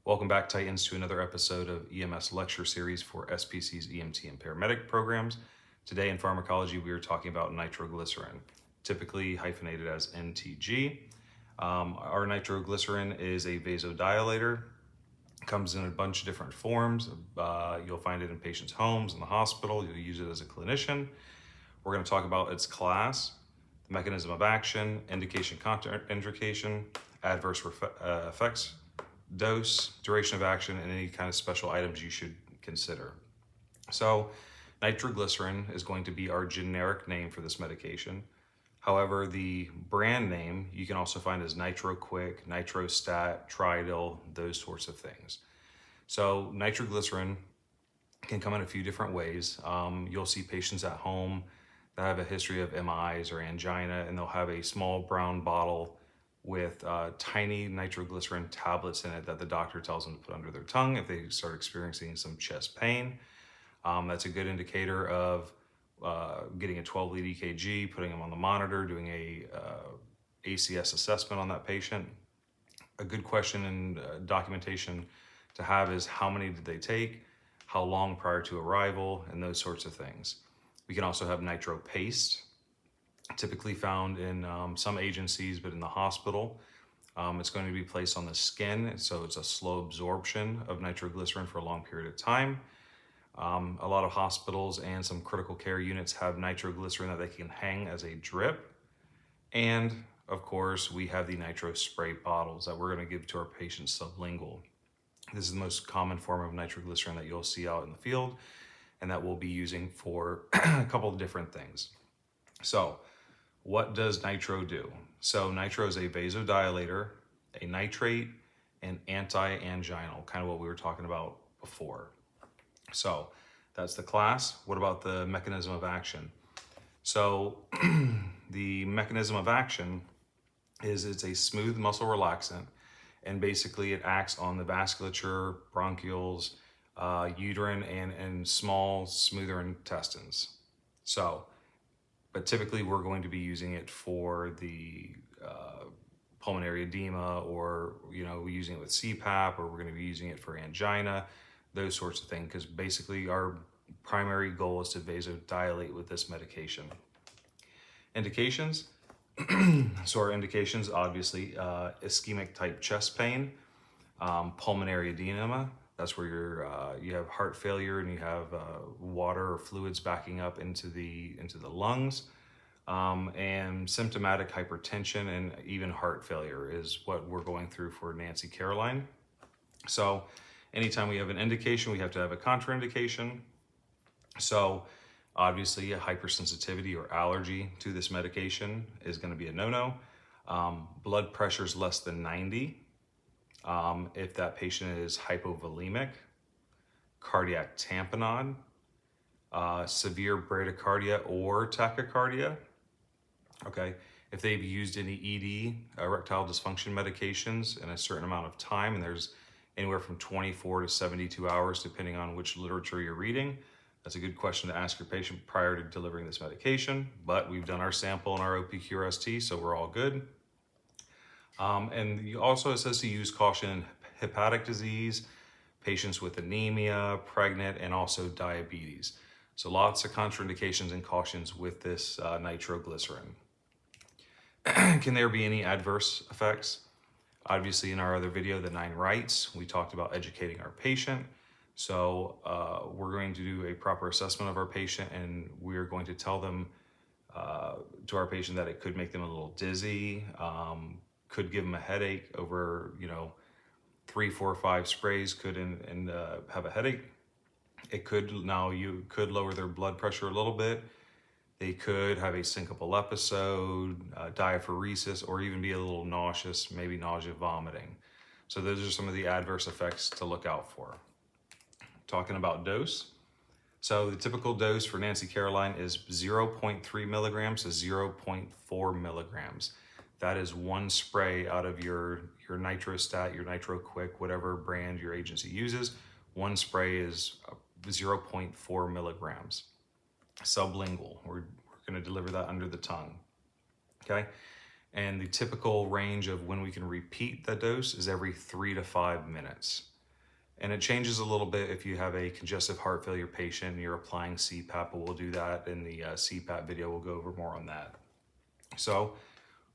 Welcome back, Titans, to another episode of EMS lecture series for SPC's EMT and paramedic programs. Today in pharmacology, we are talking about nitroglycerin, typically hyphenated as NTG. Our nitroglycerin is a vasodilator. It comes in a bunch of different forms. You'll find it in patients' homes, in the hospital. You'll use it as a clinician. We're going to talk about its class, the mechanism of action, indication, contraindication, adverse effects, dose, duration of action, and any kind of special items you should consider. So nitroglycerin is going to be our generic name for this medication. However, the brand name you can also find as NitroQuick, Nitrostat, Tridil, those sorts of things. So nitroglycerin can come in a few different ways. You'll see patients at home that have a history of MIs or angina, and they'll have a small brown bottle with tiny nitroglycerin tablets in it that the doctor tells them to put under their tongue if they start experiencing some chest pain. That's a good indicator of getting a 12-lead EKG, putting them on the monitor, doing a ACS assessment on that patient. A good question and documentation to have is how many did they take, how long prior to arrival, and those sorts of things. We can also have nitro paste, typically found in some agencies, but in the hospital. It's going to be placed on the skin, so it's a slow absorption of nitroglycerin for a long period of time. A lot of hospitals and some critical care units have nitroglycerin that they can hang as a drip. And of course, we have the nitro spray bottles that we're going to give to our patients sublingual. This is the most common form of nitroglycerin that you'll see out in the field, and that we'll be using for a couple of different things. So, what does nitro do? So nitro is a vasodilator, a nitrate, and anti-anginal, kind of what we were talking about before. So that's the class. What about the mechanism of action? So the mechanism of action is it's a smooth muscle relaxant, and basically it acts on the vasculature, bronchioles, uterine, and small, smoother intestines. But typically we're going to be using it for the pulmonary edema, or using it with CPAP, or we're going to be using it for angina, those sorts of things, because basically our primary goal is to vasodilate with this medication. Indications. So our indications, obviously, ischemic type chest pain, pulmonary edema. That's where you have heart failure and you have water or fluids backing up into the lungs, and symptomatic hypertension and even heart failure is what we're going through for Nancy Caroline. So anytime we have an indication, we have to have a contraindication. So obviously a hypersensitivity or allergy to this medication is going to be a no-no. Blood pressure is less than 90. If that patient is hypovolemic, cardiac tamponade, severe bradycardia or tachycardia. Okay, if they've used any ED, erectile dysfunction medications in a certain amount of time, and there's anywhere from 24 to 72 hours, depending on which literature you're reading, that's a good question to ask your patient prior to delivering this medication. But we've done our sample and our OPQRST, so we're all good. And it says to use caution in hepatic disease, patients with anemia, pregnant, and also diabetes. So lots of contraindications and cautions with this nitroglycerin. Can there be any adverse effects? Obviously, in our other video, the 9 rights, we talked about educating our patient. So we're going to do a proper assessment of our patient, and we're going to tell them to our patient that it could make them a little dizzy, could give them a headache over 3, 4, 5 sprays could have a headache. You could lower their blood pressure a little bit. They could have a syncopal episode, diaphoresis, or even be a little nauseous, maybe nausea, vomiting. So those are some of the adverse effects to look out for. Talking about dose. So the typical dose for Nancy Caroline is 0.3 milligrams to 0.4 milligrams. That is one spray out of your Nitrostat, your NitroQuick, whatever brand your agency uses. One spray is 0.4 milligrams. Sublingual, we're going to deliver that under the tongue. Okay, and the typical range of when we can repeat the dose is every 3 to 5 minutes. And it changes a little bit if you have a congestive heart failure patient and you're applying CPAP, but we'll do that in the CPAP video. We'll go over more on that. So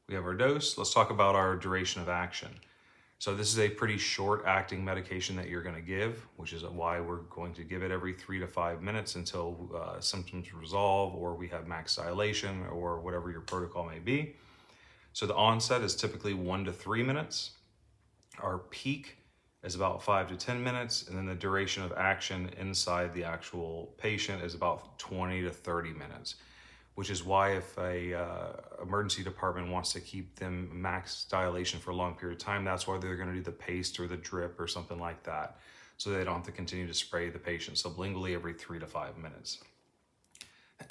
we have our dose. Let's talk about our duration of action. So this is a pretty short acting medication that you're going to give, which is why we're going to give it every 3 to 5 minutes until symptoms resolve or we have max dilation or whatever your protocol may be. So the onset is typically 1 to 3 minutes. Our peak is about 5 to 10 minutes, and then the duration of action inside the actual patient is about 20 to 30 minutes, which is why if a emergency department wants to keep them max dilation for a long period of time, that's why they're going to do the paste or the drip or something like that, so they don't have to continue to spray the patient sublingually every 3 to 5 minutes.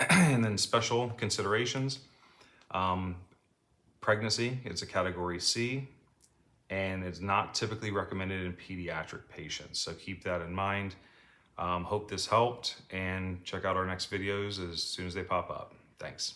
And then special considerations. Pregnancy, it's a category C, and it's not typically recommended in pediatric patients. So keep that in mind. Hope this helped, and check out our next videos as soon as they pop up. Thanks.